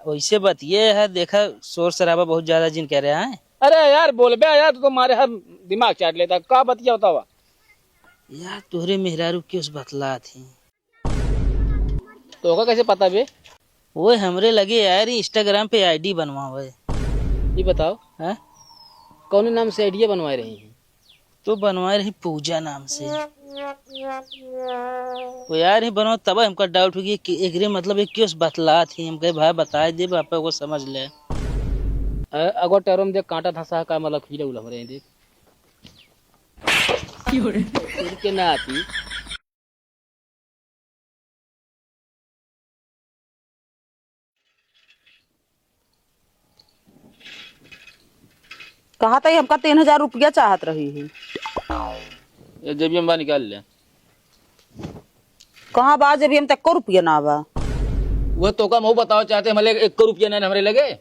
वैसे बतिए है, देखा शोर शराबा बहुत ज्यादा जिन कह रहे हैं। अरे यार बोल बे यार, तो मारे हर दिमाग चाट लेता। का बतिया होता हुआ यार तोहरे मेहरारू की उस बतला थी तो कैसे पता बे? वो हमरे लगे यार इंस्टाग्राम पे आईडी बनवावे। ये बताओ हैं? कौन नाम से आइडिया बनवा रही है? तो बनवाए रही पूजा नाम से। वो यार ही बनाओ तब हमका डाउट हो गया कि एकरे मतलब एक क्यों बतला थी। हम कहे भाई बता दे पापा को समझ ले। अगो टेरों देख कांटा धंसा का मतलब खीले उलम रहे देख के ना आती। कहा था हमका 3000 रुपया चाहत रही है। ये जब हम बाहर निकाल ले कहाँ बा जब हम तक को रुपया ना बा। वो तो का मुँह बताओ चाहते हमारे 1 रुपया नहीं हमारे लगे।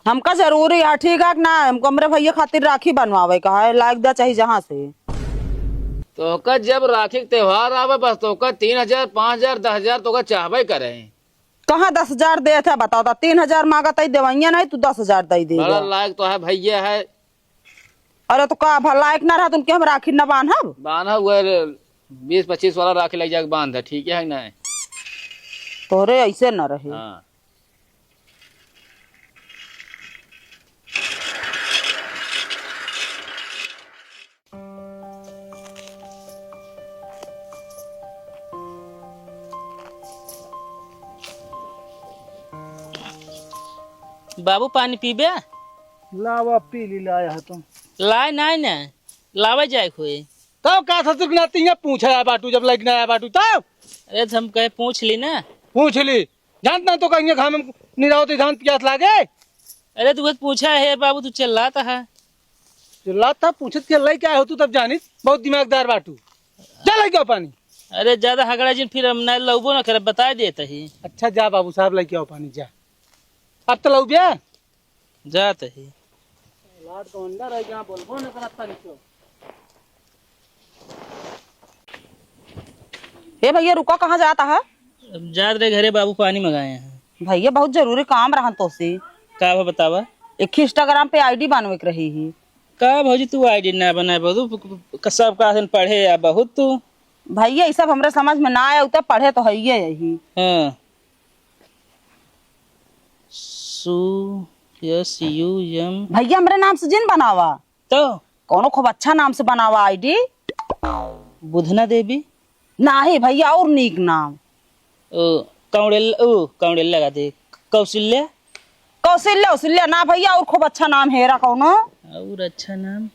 हमका जरूरी है ठीक है ना। हमको हमरे भैया खातिर राखी बनवावे कहा है लायक दा चाहिए जहाँ से। तो का जब राखी के त्योहार आवे बस तो का 3000 5000 10,000 तो का चाहबे करे। कहाँ 10,000 दे थे बताओ। 3000 मांगा तई देवैया नहीं तू 10,000 दे दे। बड़ा लायक तो है भैया है। अरे तो का लायक ना रहा तुमके हम राखी न बांधब। बांधा हुआ 20-25 वाला राखी लग जाके बांध है ठीक है ना। तोरे ऐसे न रहे। हाँ बाबू पानी पीबे? लावा पी ली लाया है तुम। लाए नहीं ना लावे जाए खोए। तब का था नाती है पूछा है बाटू जब लग आया बाटू तब अरे तो हम कहे पूछ ली ना। पूछ ली जानता तो कहीं घाम निरावती धान प्यास लागे। अरे तू बस पूछा है बाबू तू चल रहा था। चिल्ला था पूछत के लाई क्या हो तू तब जानी बहुत दिमागदार बाटू चल क्या पानी। अरे ज्यादा हगड़ा जिन फिर हम ना लौबो ना करे बता देता ही। अच्छा जा बाबू साहब लेके आओ पानी जा। अब तो लऊ गया जाता ही। लाड तो अंदर है क्या बोलबो न करता निको। हे भैया रुको कहाँ जाता है? अब जात रहे घरे बाबू पानी मंगाए हैं। भैया बहुत जरूरी काम रहा तो से। का बतावा? एक इंस्टाग्राम पे आईडी बनवे के रही है। का भौजी तू आईडी ना बनाए बहुत सब का पढ़े या बहुत तू। भैया ये सब हमरे समझ में ना आया उतर पढ़े तो है यही। हाँ SUYM भैया हमरे नाम से जिन बनावा तो कोनो खूब अच्छा नाम से बनावा आईडी। बुधना देवी ना ही भैया और नीक नाम। कौड़ेल लगा दे। कौशल्या कौशल्या कौशल्या ना भैया और खूब अच्छा नाम हेरा कोनो और अच्छा नाम।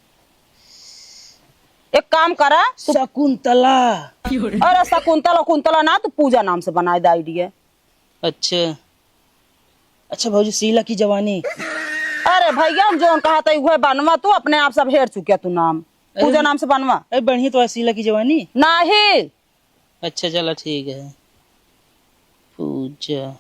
एक काम करा शकुंतला। अरे शकुंतला कुंतला ना तू पूजा नाम से बनाए दे आईडी है। अच्छा अच्छा भौजी शीला की जवानी। अरे भैया हम जो कहा था वह बनवा तू अपने आप सब हेर चुके तू नाम पूजा नाम से बनवा। अरे बढ़िया तो है शीला की जवानी। नहीं अच्छा चलो ठीक है पूजा।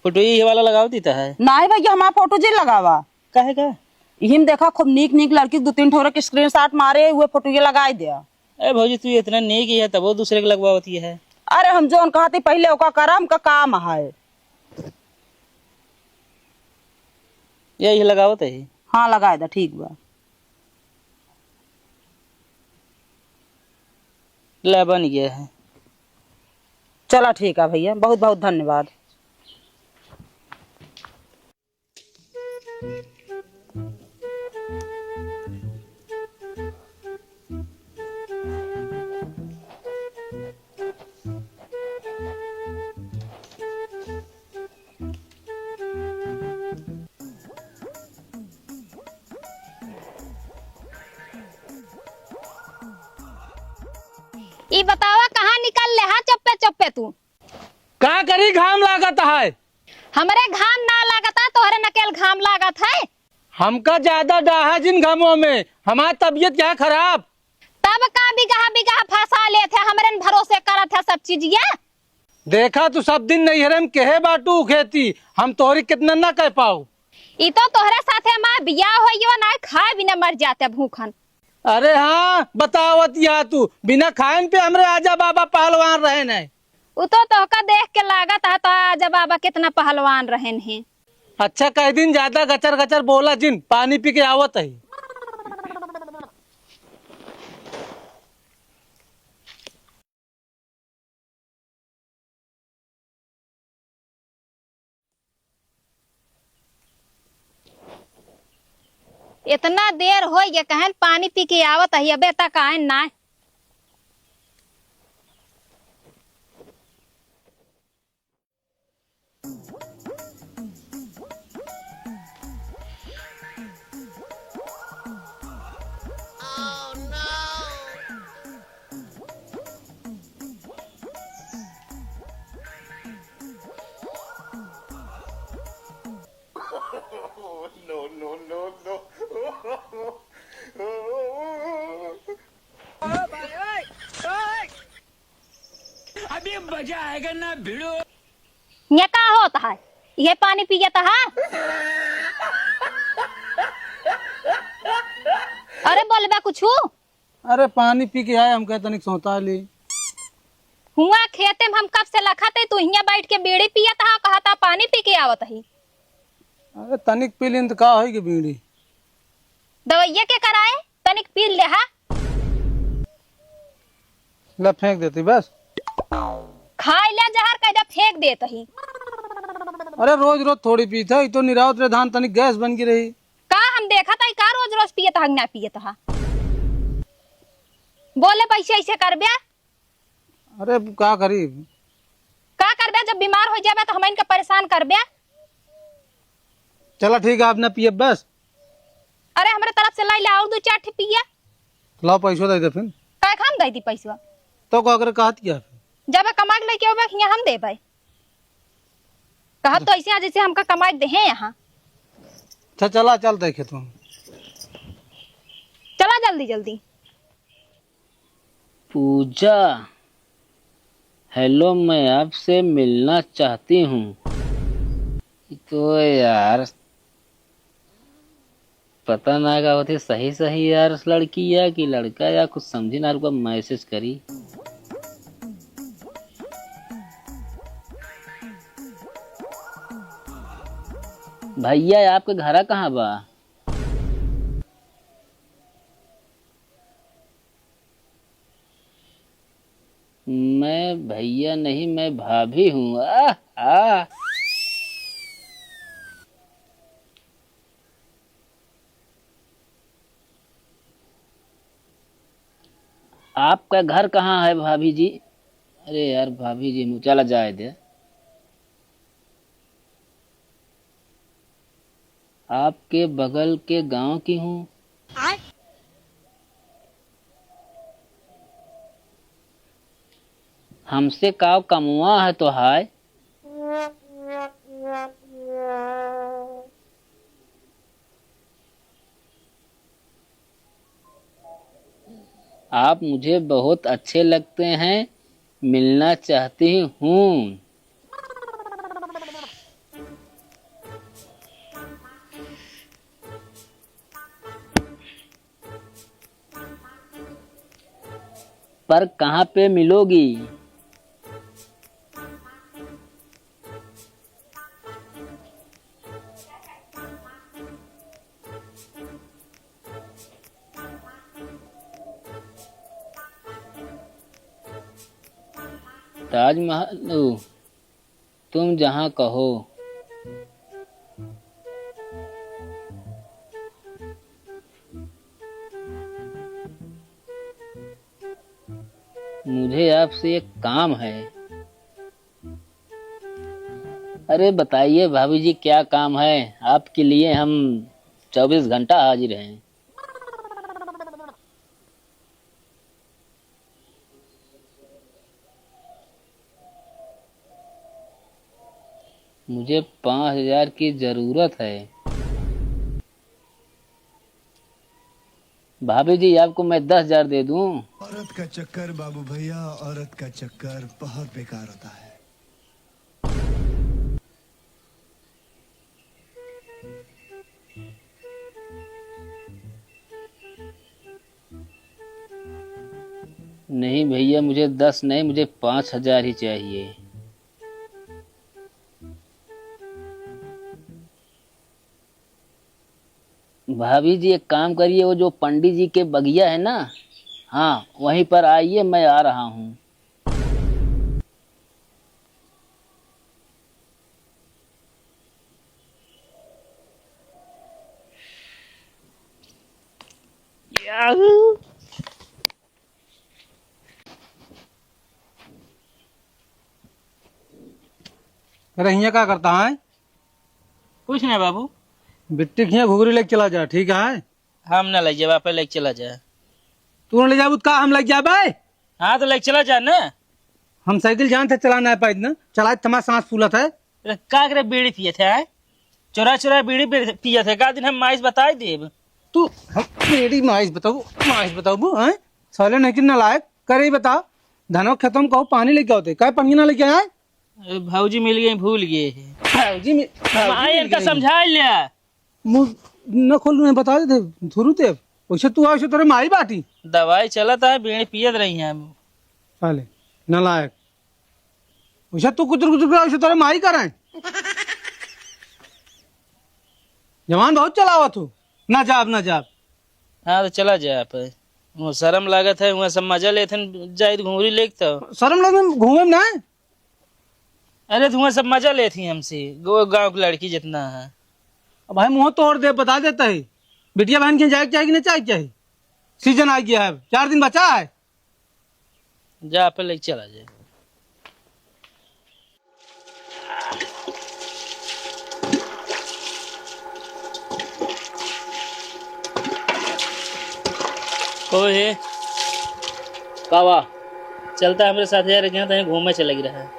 फोटो ये वाला लगाओ देता है। नहीं भैया हमारा फोटो जी लगावा काहे का? हिम देखा खूब नीक नीक लड़की 2-3 ठोरे के स्क्रीनशॉट मारे हुए फोटो ये लगाई दिया। अरे भौजी तू इतना नेक ही है तब वो दूसरे को लगवाती है। अरे हम जो कहते पहले ओका करम का काम है। यही लगाओ तो ही। हाँ लगाए दा ठीक बा। ला बन गया है। चला ठीक है भैया बहुत बहुत धन्यवाद। ई बतावा कहाँ निकल ले? हाँ चप्पे चप्पे तू का करी घाम लागत है। हमरे घाम ना लागता तोहरे नकेल घाम लागत है। हमका ज्यादा डाहा जिन घामों में हमारी तबीयत क्या खराब। तब का बिगहा बिगहा फंसा ले थे हमरे भरोसे करत है सब चीज ये। देखा तू सब दिन नहीं हरम केहे बाटू खेती हम तोहरी कितना ना कह पाऊ। ई तो तोहरे साथे मां बियाह होइयो ना खाए बिना मर जाते भूखन। अरे हाँ बतावत या तू बिना खान पे हमरे आजा बाबा पहलवान रहे नहीं। उ तो तोहका देख के लागत है तो आज बाबा कितना पहलवान रहन हैं। अच्छा कई दिन ज्यादा गचर गचर बोला जिन पानी पी के आवत है। इतना देर हो गया कहन पानी पी के आवत है अबे तक आए ना। ये का होता है ये पानी पी जाता है। अरे बोलबा कुछ अरे पानी पी के आए हम कहते तनिक सोता ली। हुआ खेते में हम कब से लखते तू हिया बैठ के बीड़ी पियत हा कहता पानी पी के आवत ही। अरे तनिक पी लीन तो का होई के बीड़ी दवाइया के कराए तनिक पी ले हा। ला फेंक देती बस। खाए ले जहर कैदा फेंक देत ही। अरे रोज रोज थोड़ी पीता है तो निरावत रे धान तनिक गैस बन की रही। का हम देखा था का रोज रोज पियत हा ना पियत हा। बोले पैसे ऐसे करबे। अरे का करी का करबे जब बीमार हो जाबे तो हम इनका परेशान करबे। चला ठीक है आप ना पिए बस। अरे हमारे तरफ से लाई ले और दो चार ठे पिया। लाओ पैसों दे दे फिर। का हम दे दी पैसा तो का करे कहत किया जब कमा के लेके आवे हिया हम देबे। कहा तो ऐसे जैसे हमका कमाई दे हैं यहाँ। अच्छा चला चल देखे तुम। चला जल्दी जल्दी। पूजा हेलो मैं आपसे मिलना चाहती हूँ। तो यार पता ना क्या होती सही सही यार लड़की या कि लड़का या कुछ समझी ना रुका मैसेज करी। भैया आपके घर कहाँ बा। मैं भैया नहीं मैं भाभी हूँ। आपका घर कहाँ है भाभी जी। अरे यार भाभी जी चला जाए दे। आपके बगल के गांव की हूँ। हमसे काव कमुआ है तो हाय। आप मुझे बहुत अच्छे लगते हैं मिलना चाहती हूँ। पर कहाँ पे मिलोगी। ताजमहल तुम जहाँ कहो। मुझे आपसे एक काम है। अरे बताइए भाभी जी क्या काम है। आपके लिए हम 24 घंटा हाजिर हैं। मुझे 5,000 की जरूरत है। भाभी जी आपको मैं 10,000 दे दूं। औरत का चक्कर बाबू भैया औरत का चक्कर बहुत बेकार होता है। नहीं भैया मुझे 10 नहीं मुझे 5,000 ही चाहिए। भाभी जी एक काम करिए, वो जो पंडित जी के बगिया है ना, हाँ वहीं पर आइए, मैं आ रहा हूँ। अरे हिया क्या करता है? कुछ नहीं बाबू, बिट्टी हिया घुघरी लेके चला जा, ठीक है? हम ना ले जाए, आप लेके चला जाए। तू ले जाबू का हम लग जाबे? हाँ तो लेके चला जाए ना। हम साइकिल जानते चलाना है पाइद ना, चला तुम्हारा सांस फूलत है। अरे का करे बीड़ी पिए थे आए? चोरा चोरा बीड़ी पिए थे का दिन हम माइस बताई देब। तू हम मेरी माइस बताऊ हैं? साले नहीं कि नालायक करे ही बता, धनो खत्म कहो पानी लेके आओ, काय पानी ना लेके आए? अरे भाऊजी मिल गए, भूल गए हैं। जी में माई इनका समझा लिया। मुंह न खोल नहीं बता दे धुरु ते वैसे तू आओ तोरे माई बाटी दवाई चला था, बीड़ी पियत रही हैं हम। साले नालायक, वैसे तू कुछ वैसे तोरे माई कराए। जवान बहुत चलावा तू, ना जाब। हाँ तो चला जाए आप। वो शर्म लागत है, वहाँ सब मजा लेते जाए घूरी लेके तो। शर्म लगे घूमे में ना? अरे तो वहाँ सब मजा लेती हमसे, गाँव की लड़की जितना है। अब भाई मुंह तोड़ दे, बता देता है बिटिया बहन के जाए चाहिए कि नहीं चाहिए? सीजन आ गया है, 4 दिन बचा है। जा पे लेके चला जाए। कोई है कावा चलता हमारे साथ यार, जहाँ तहीं घूमने चले रहा है।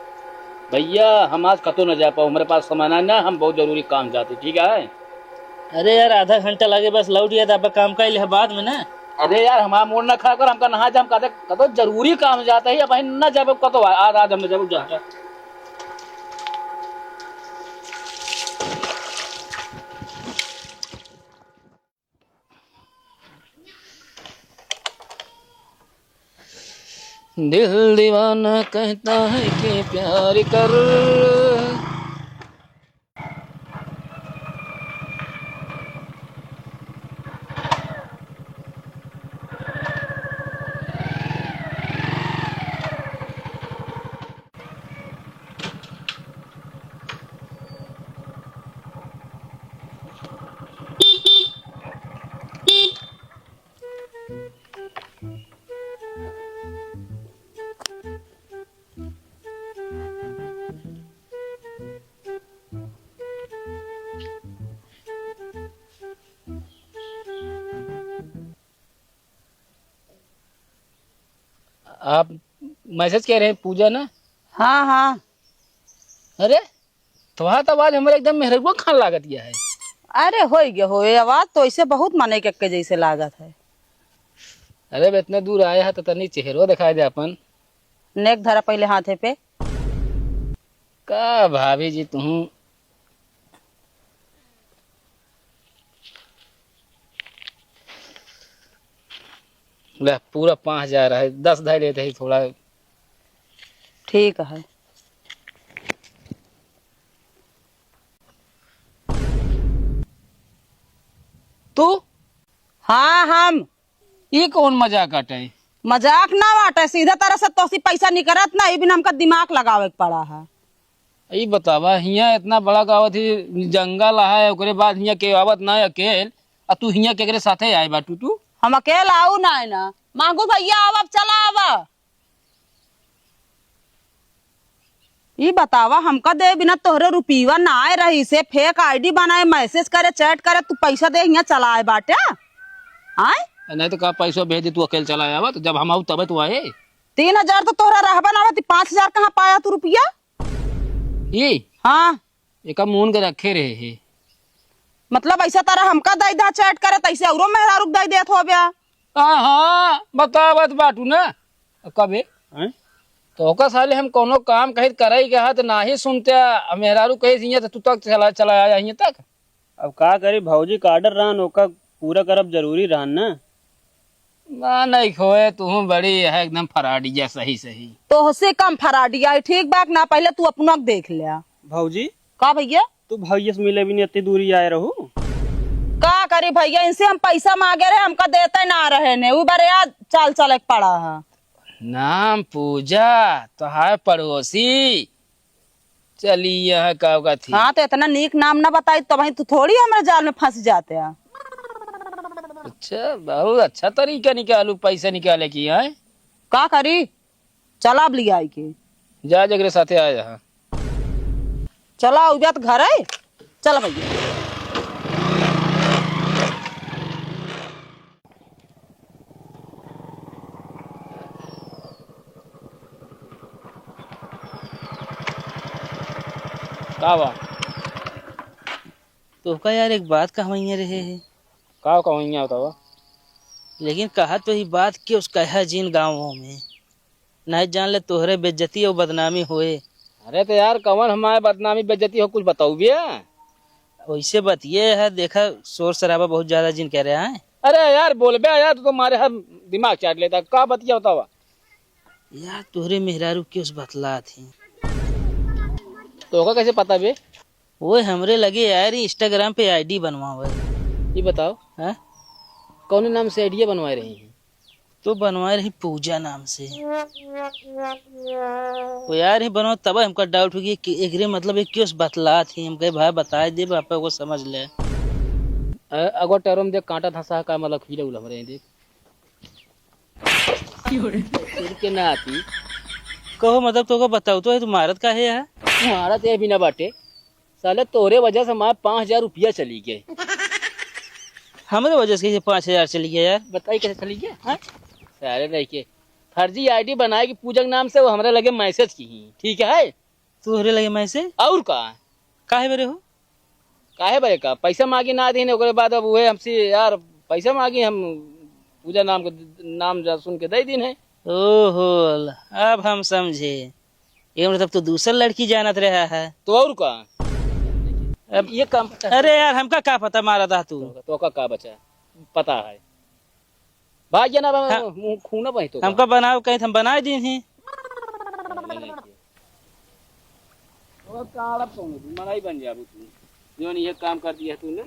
भैया हम आज कतो न जा पाओ, हमारे पास सामान है ना, हम बहुत जरूरी काम जाते, ठीक है? अरे यार आधा घंटा लगे बस, लौट गया था काम का लिया बाद में ना। अरे यार हमारा मूड न खा कर हमका नहा जा, हम कहते कतो जरूरी काम जाता है, अब न जाबे कतो आज हम जरूर जाता। दिल दीवाना कहता है कि प्यार कर। आप मैसेज कह रहे हैं पूजा ना? हाँ। अरे तुम्हारा तो आवाज हमारे एकदम मेहरबा खान लागत गया है। अरे हो आवाज तो ऐसे बहुत मने के जैसे लागत है। अरे इतने दूर आया है तो तनी चेहरो दिखाई दे अपन। नेक धरा पहले हाथे पे। का भाभी जी तुम ले पूरा 5000 है, 10 धाई लेते ही थोड़ा। ठीक है। तू हाँ हम ये कौन मजाक काटे? मजाक ना बाटे, सीधा तरह से तो पैसा निकलत ना, बिना हमका दिमाग लगावे के पड़ा है। ये बतावा हिया इतना बड़ा गाँव थी, जंगल है, ओकरे बाद हिया के आवत ना अकेल, और तू हिया केकरे साथे आए बाटू? तू हम अकेला आऊ ना मांगू भैया अब चला आवा। ये बतावा हमका दे बिना तोहरे रुपीवा ना आए रही से फेक आईडी बनाए, मैसेज करे, चैट करे, तू पैसा दे यहाँ चला आए बाटे आए? नहीं तो का पैसा भेज दे, तू अकेले चला आया तो जब हम आऊ तब तू आए। 3000 तो तोहरा रहबा ना, 5000 कहाँ पाया तू रुपया? ये हाँ एक मून के रखे रहे है। मतलब ऐसा तरह हमका दई दा चैट करे, तैसे औरो मेहरा रुक दई देत हो गया। हाँ बतावत बाटू ना कबे तो ओका साले हम कोनो काम कहित करई के हाथ ना ही सुनते, मेहरारू कही तो तू तक चला आया यहाँ तक। अब का करी भौजी का ऑर्डर रहन, ओका पूरा करब जरूरी रहन ना। नहीं खोए तू बड़ी है एकदम फराडिया, सही तो उससे कम फराडिया ठीक बात ना, पहले तू अपना देख लिया। भौजी का भैया तू भैया से मिले भी नहीं, इतनी दूरी आए रहू। का करी भैया, इनसे हम पैसा मांगे रहे, हमका देते ना रहे ने, वो बारे यार चाल चल पड़ा है। नाम पूजा तो है पड़ोसी, चली यह का थी। हाँ तो इतना नीक नाम ना बताई तो वही तू थोड़ी हमारे जाल में फंस जाते हैं। अच्छा, बहुत अच्छा तरीका निकालू पैसा निकाले की है। का करी, चला अब लिया के जा जगरे साथे आ जा। चला उजा तो घर है, चल भैया। का बा तो का यार एक बात कहवैया रहे है, का कहूँगा बताओ। लेकिन कहा तो ही बात कि उसका है जिन गाँवों में नहीं जान ले तोहरे बेइज्जती और बदनामी होए। अरे तो यार कवन हमारे बदनामी बेइज्जती हो, कुछ बताओ भैया। वैसे बतिए है, देखा शोर शराबा बहुत ज्यादा जिन कह रहा है। अरे यार बोल बे यार, तू तो मारे हर दिमाग चाट लेता। का बतिया बतावा यार तोहरे मेहरारू की उस बतला थी, तो का कैसे पता बे? वो हमरे लगे यार इंस्टाग्राम पे आईडी बनवावे। ये बताओ हैं? कौन नाम से आइडिया बनवा रही है? तो बनवाए रही पूजा नाम से। वो यार ही बनवा तब हमका डाउट हो गया कि एकरे मतलब एक क्यों बतला थी। हम कहे भाई बता दे पापा को समझ ले। अगो टरम देख कांटा धंसा का मतलब खीले उल हमरे देख के ना आती। कहो मतलब तो को बताओ तो तू मारत का है यार। तुम्हारा तो बिना बाटे साले तोरे वजह से हमारे 5,000 रुपया चली गए। हमारे वजह से 5,000 चली गया यार। बताइए कैसे चली गए? हाँ? सारे नहीं के फर्जी आईडी बनाएगी पूजक नाम से, वो हमारे लगे मैसेज की ही। ठीक है तोहरे लगे मैसेज और का काहे बरे हो? काहे बरे का पैसा मांगी ना दी, ओकरे बाद अब वो हमसे यार पैसा मांगी, हम पूजा नाम के नाम सुन के दे दिन है। ओहो अब हम समझे, ये मतलब तो दूसरा लड़की जानत रहा है। तो और का अब ये काम अरे यार हमका क्या पता मारा था तू। तो का बचा पता है भाई ना हाँ। खूना भाई तो हमका बनाओ कहीं हम बना दी ही। मलाई बन जा तू जो ये काम कर दिया तूने।